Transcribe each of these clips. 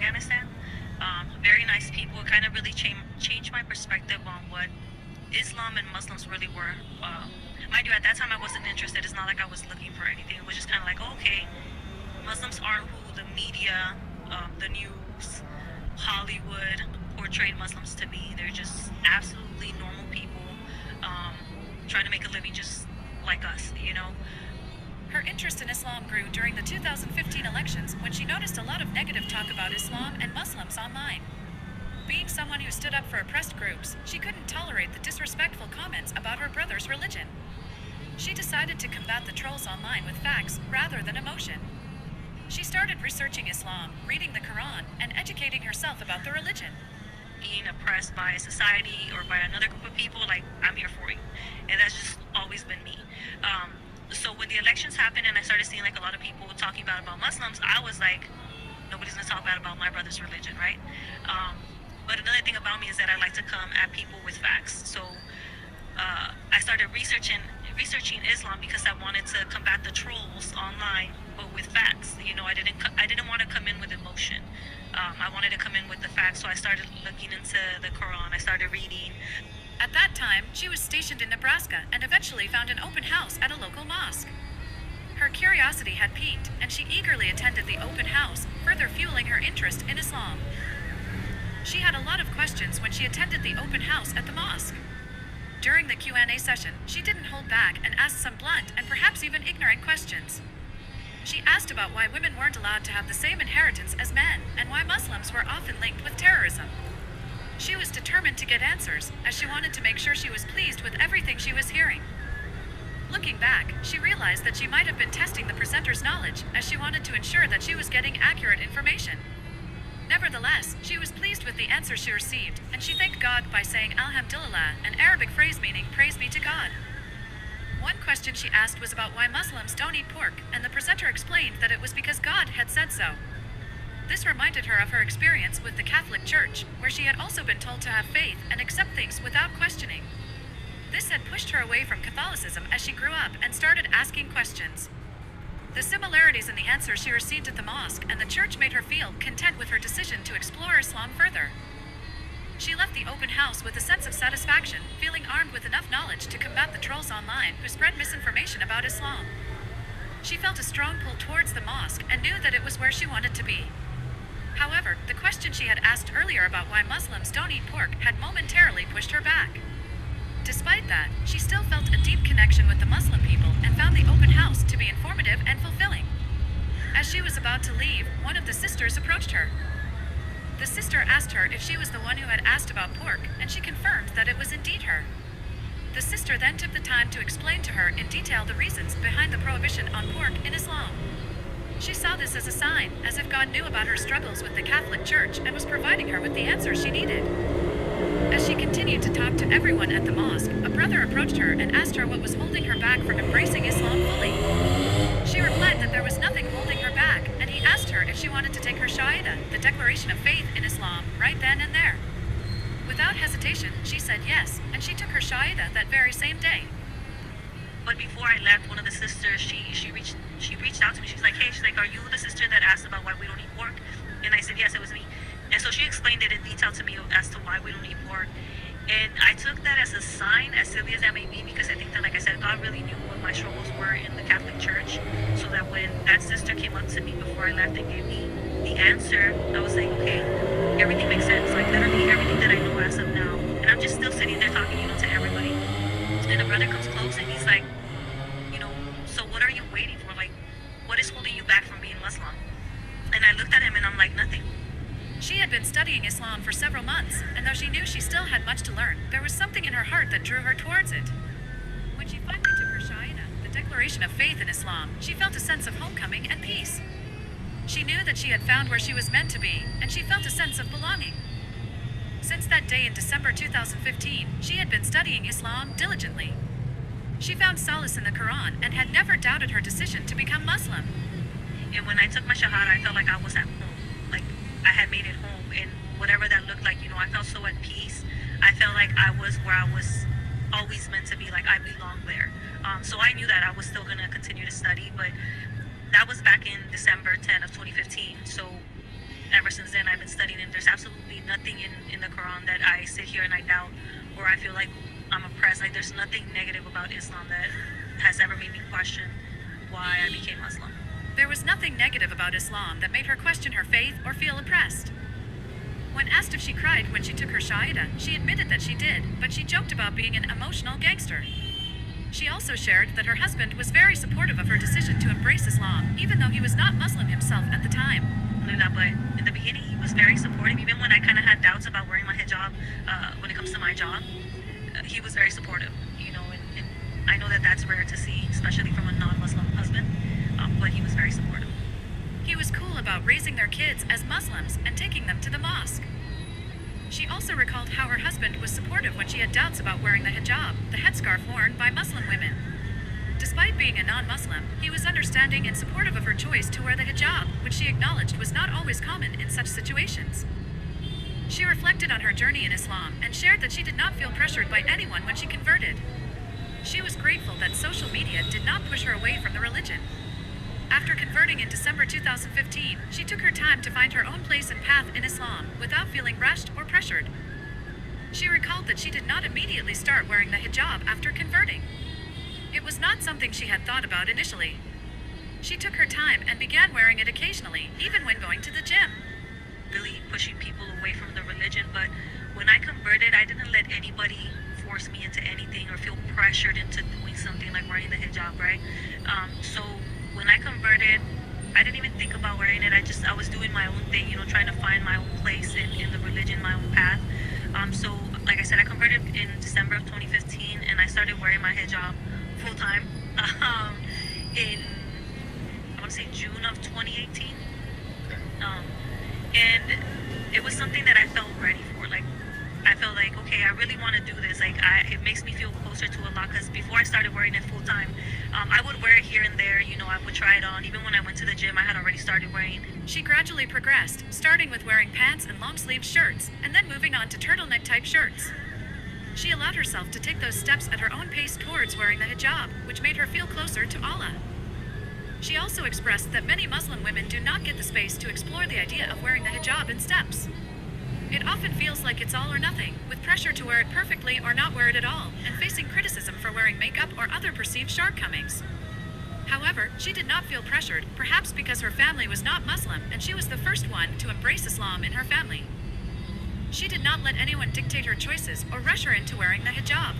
Afghanistan. Very nice people. It kind of really changed my perspective on what Islam and Muslims really were. Mind you, at that time I wasn't interested. It's not like I was looking for anything. It was just kind of like, oh, okay, Muslims aren't who the media, the news, Hollywood portrayed Muslims to be. They're just absolutely normal people um, trying to make a living just like us, you know? Her interest in Islam grew during the 2015 elections when she noticed a lot of negative talk about Islam and Muslims online. Being someone who stood up for oppressed groups, she couldn't tolerate the disrespectful comments about her brother's religion. She decided to combat the trolls online with facts rather than emotion. She started researching Islam, reading the Quran, and educating herself about the religion. Being oppressed by society or by another group of people, like, I'm here for you. And that's just always been me. So when the elections happened and I started seeing like a lot of people talking about Muslims, I was like, nobody's gonna talk bad about my brother's religion, right? But another thing about me is that I like to come at people with facts. So I started researching Islam because I wanted to combat the trolls online, but with facts. You know, I didn't want to come in with emotion. I wanted to come in with the facts. So I started looking into the Quran. I started reading. At that time, she was stationed in Nebraska and eventually found an open house at a local mosque. Her curiosity had piqued, and she eagerly attended the open house, further fueling her interest in Islam. She had a lot of questions when she attended the open house at the mosque. During the Q&A session, she didn't hold back and asked some blunt and perhaps even ignorant questions. She asked about why women weren't allowed to have the same inheritance as men and why Muslims were often linked with terrorism. She was determined to get answers, as she wanted to make sure she was pleased with everything she was hearing. Looking back, she realized that she might have been testing the presenter's knowledge, as she wanted to ensure that she was getting accurate information. Nevertheless, she was pleased with the answers she received, and she thanked God by saying Alhamdulillah, an Arabic phrase meaning praise be to God. One question she asked was about why Muslims don't eat pork, and the presenter explained that it was because God had said so. This reminded her of her experience with the Catholic Church, where she had also been told to have faith and accept things without questioning. This had pushed her away from Catholicism as she grew up and started asking questions. The similarities in the answers she received at the mosque and the church made her feel content with her decision to explore Islam further. She left the open house with a sense of satisfaction, feeling armed with enough knowledge to combat the trolls online who spread misinformation about Islam. She felt a strong pull towards the mosque and knew that it was where she wanted to be. However, the question she had asked earlier about why Muslims don't eat pork had momentarily pushed her back. Despite that, she still felt a deep connection with the Muslim people and found the open house to be informative and fulfilling. As she was about to leave, one of the sisters approached her. The sister asked her if she was the one who had asked about pork, and she confirmed that it was indeed her. The sister then took the time to explain to her in detail the reasons behind the prohibition on pork in Islam. She saw this as a sign, as if God knew about her struggles with the Catholic Church and was providing her with the answers she needed. As she continued to talk to everyone at the mosque, a brother approached her and asked her what was holding her back from embracing Islam fully. She replied that there was nothing holding her back, and he asked her if she wanted to take her Shahada, the declaration of faith in Islam, right then and there. Without hesitation, she said yes, and she took her Shahada that very same day. But before I left, one of the sisters, she reached out to me. She's like, hey, are you the sister that asked about why we don't eat pork? And I said, yes, it was me. And so she explained it in detail to me as to why we don't eat pork. And I took that as a sign, as silly as that may be, because I think that, like I said, God really knew what my struggles were in the Catholic Church. So that when that sister came up to me before I left and gave me the answer, I was like, okay, everything makes sense. Like, literally everything that I know as of now. And I'm just still sitting there talking, to everybody. And the brother comes close and he's like, so what are you waiting for? Like, what is holding you back from being Muslim? And I looked at him and I'm like, nothing. She had been studying Islam for several months, and though she knew she still had much to learn, there was something in her heart that drew her towards it. When she finally took her Shahada, the declaration of faith in Islam, she felt a sense of homecoming and peace. She knew that she had found where she was meant to be, and she felt a sense of belonging. Since that day in December 2015, she had been studying Islam diligently. She found solace in the Quran and had never doubted her decision to become Muslim. And when I took my Shahada, I felt like I was at home. Like, I had made it home, and whatever that looked like, I felt so at peace. I felt like I was where I was always meant to be, like I belonged there. So I knew that I was still going to continue to study, but that was back in December 10 of 2015. So ever since then, I've nothing in the Quran that I sit here and I doubt, or I feel like I'm oppressed. Like there's nothing negative about Islam that has ever made me question why I became Muslim. There was nothing negative about Islam that made her question her faith or feel oppressed. When asked if she cried when she took her Shahada, she admitted that she did, but she joked about being an emotional gangster. She also shared that her husband was very supportive of her decision to embrace Islam, even though he was not Muslim himself at the time. But in the beginning, he was very supportive. Even when I kind of had doubts about wearing my hijab, when it comes to my job, he was very supportive. And I know that that's rare to see, especially from a non-Muslim husband. But he was very supportive. He was cool about raising their kids as Muslims and taking them to the mosque. She also recalled how her husband was supportive when she had doubts about wearing the hijab, the headscarf worn by Muslim women. Despite being a non-Muslim, he was understanding and supportive of her choice to wear the hijab, which she acknowledged was not always common in such situations. She reflected on her journey in Islam and shared that she did not feel pressured by anyone when she converted. She was grateful that social media did not push her away from the religion. After converting in December 2015, she took her time to find her own place and path in Islam without feeling rushed or pressured. She recalled that she did not immediately start wearing the hijab after converting. It was not something she had thought about initially. She took her time and began wearing it occasionally, even when going to the gym. Really pushing people away from the religion, but when I converted, I didn't let anybody force me into anything or feel pressured into doing something like wearing the hijab, right? So when I converted, I didn't even think about wearing it. I was doing my own thing, trying to find my own place in the religion, my own path. So like I said, I converted in December of 2015, and I started wearing my hijab full time in, I want to say, June of 2018. And it was something that I felt ready for. Like, I felt like, okay, I really want to do this. Like, it makes me feel closer to Allah, because before I started wearing it full time, I would wear it here and there. I would try it on. Even when I went to the gym, I had already started wearing. She gradually progressed, starting with wearing pants and long-sleeved shirts, and then moving on to turtleneck-type shirts. She allowed herself to take those steps at her own pace towards wearing the hijab, which made her feel closer to Allah. She also expressed that many Muslim women do not get the space to explore the idea of wearing the hijab in steps. It often feels like it's all or nothing, with pressure to wear it perfectly or not wear it at all, and facing criticism for wearing makeup or other perceived shortcomings. However, she did not feel pressured, perhaps because her family was not Muslim and she was the first one to embrace Islam in her family. She did not let anyone dictate her choices or rush her into wearing the hijab.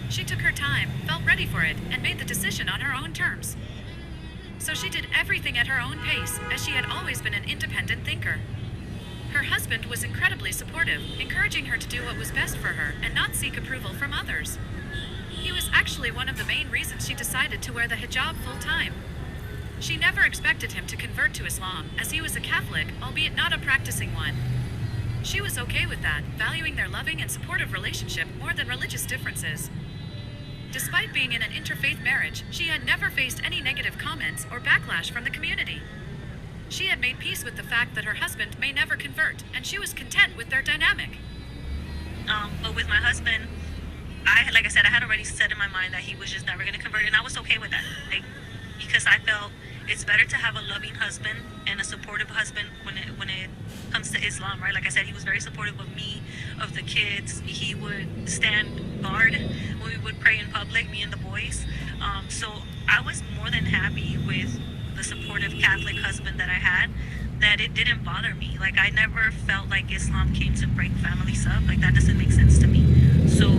She took her time, felt ready for it, and made the decision on her own terms. So she did everything at her own pace, as she had always been an independent thinker. Her husband was incredibly supportive, encouraging her to do what was best for her and not seek approval from others. He was actually one of the main reasons she decided to wear the hijab full time. She never expected him to convert to Islam, as he was a Catholic, albeit not a practicing one. She was okay with that, valuing their loving and supportive relationship more than religious differences. Despite being in an interfaith marriage, she had never faced any negative comments or backlash from the community. She had made peace with the fact that her husband may never convert, and she was content with their dynamic. But with my husband, like I said, I had already set in my mind that he was just never going to convert, and I was okay with that. Because I felt it's better to have a loving husband and a supportive husband when it comes to Islam, right? Like I said, he was very supportive of me, of the kids. He would stand guard when we would pray in public, me and the boys. So I was more than happy with the supportive Catholic husband that I had, that it didn't bother me. Like, I never felt like Islam came to break families up. Like, that doesn't make sense to me. So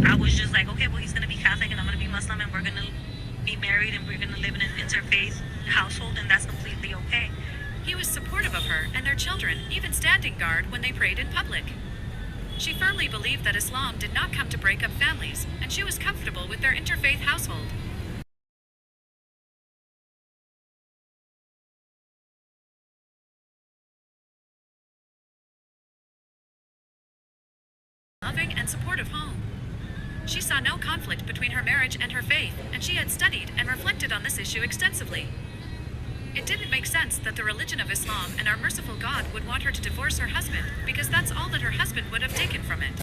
I was just like, okay, well, he's going to be Catholic and I'm going to be Muslim, and we're going to be married and we're going to live in an interfaith household, and that's completely okay. He was supportive of her and their children, even standing guard when they prayed in public. She firmly believed that Islam did not come to break up families, and she was comfortable with their interfaith household. Loving and supportive home. She saw no conflict between her marriage and her faith, and she had studied and reflected on this issue extensively. It didn't make sense that the religion of Islam and our merciful God would want her to divorce her husband, because that's all that her husband would have taken from it.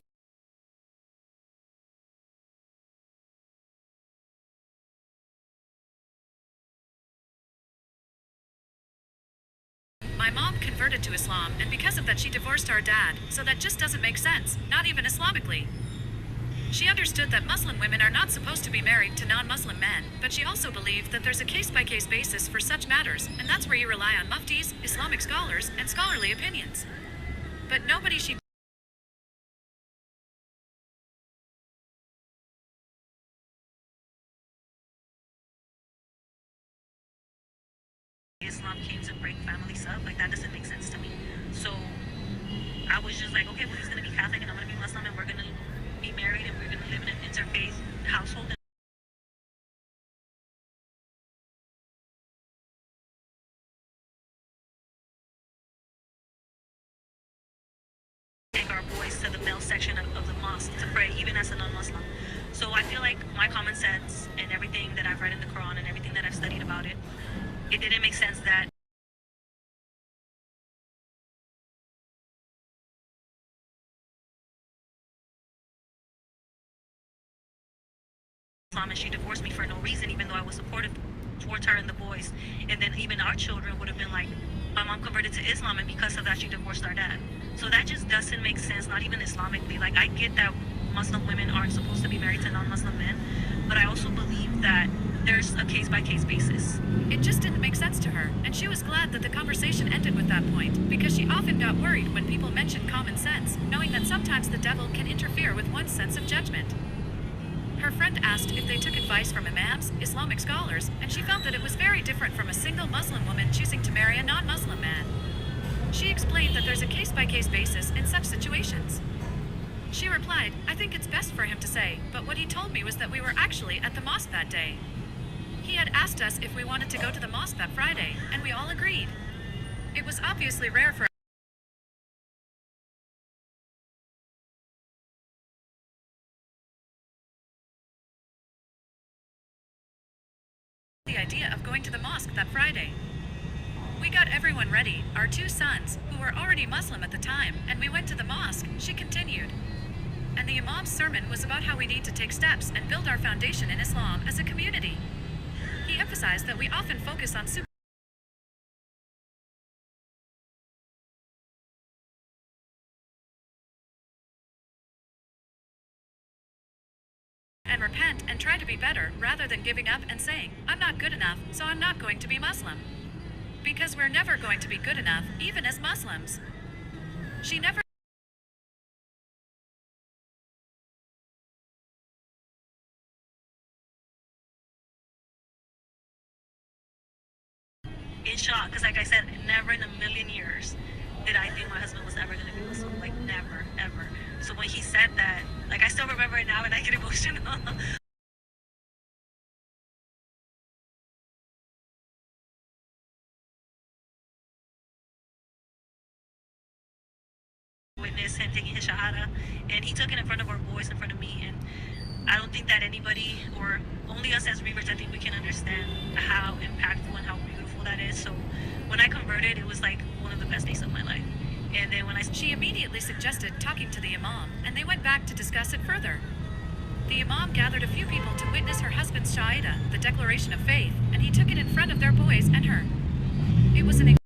My mom converted to Islam, and because of that she divorced our dad, so that just doesn't make sense, not even Islamically. She understood that Muslim women are not supposed to be married to non-Muslim men, but she also believed that there's a case-by-case basis for such matters, and that's where you rely on muftis, Islamic scholars, and scholarly opinions. But nobody she Islam came to break families up. Like, that doesn't make sense to me. So I was just like, okay, well, he's gonna be Catholic and I'm gonna be Muslim and we're gonna be married and we're gonna live in an interfaith household. Take our boys to the male section of the mosque to pray, even as a non-Muslim. So I feel like my common sense and everything that I've read in the Quran and everything that I've studied about it, it didn't make sense that Islam and she divorced me for no reason, even though I was supportive towards her and the boys. And then even our children would have been like, my mom converted to Islam and because of that she divorced our dad. So that just doesn't make sense, not even Islamically. Like, I get that Muslim women aren't supposed to be married to non-Muslim men, but I also believe that there's a case-by-case basis. It just didn't make sense to her, and she was glad that the conversation ended with that point, because she often got worried when people mentioned common sense, knowing that sometimes the devil can interfere with one's sense of judgment. Her friend asked if they took advice from imams, Islamic scholars, and she felt that it was very different from a single Muslim woman choosing to marry a non-Muslim man. She explained that there's a case-by-case basis in such situations. She replied, I think it's best for him to say, but what he told me was that we were actually at the mosque that day. He had asked us if we wanted to go to the mosque that Friday, and we all agreed. It was obviously rare for the idea of going to the mosque that Friday. We got everyone ready, our two sons, who were already Muslim at the time, and we went to the mosque, she continued. And the Imam's sermon was about how we need to take steps and build our foundation in Islam as a community. He emphasized that we often focus on and repent and try to be better rather than giving up and saying, I'm not good enough, so I'm not going to be Muslim. Because we're never going to be good enough, even as Muslims. She never in shock, because like I said, never in a million years did I think my husband was ever going to be Muslim. Like, never, ever. So when he said that, like, I still remember it now and I get emotional. Witness him taking his shahada, and he took it in front of our boys, in front of me, and I don't think that anybody, or only us as readers, I think we can understand how impactful and how beautiful that is. So when I converted, it was like one of the best days of my life. And then she immediately suggested talking to the Imam, and they went back to discuss it further. The Imam gathered a few people to witness her husband's Shahada, the declaration of faith, and he took it in front of their boys and her. It was an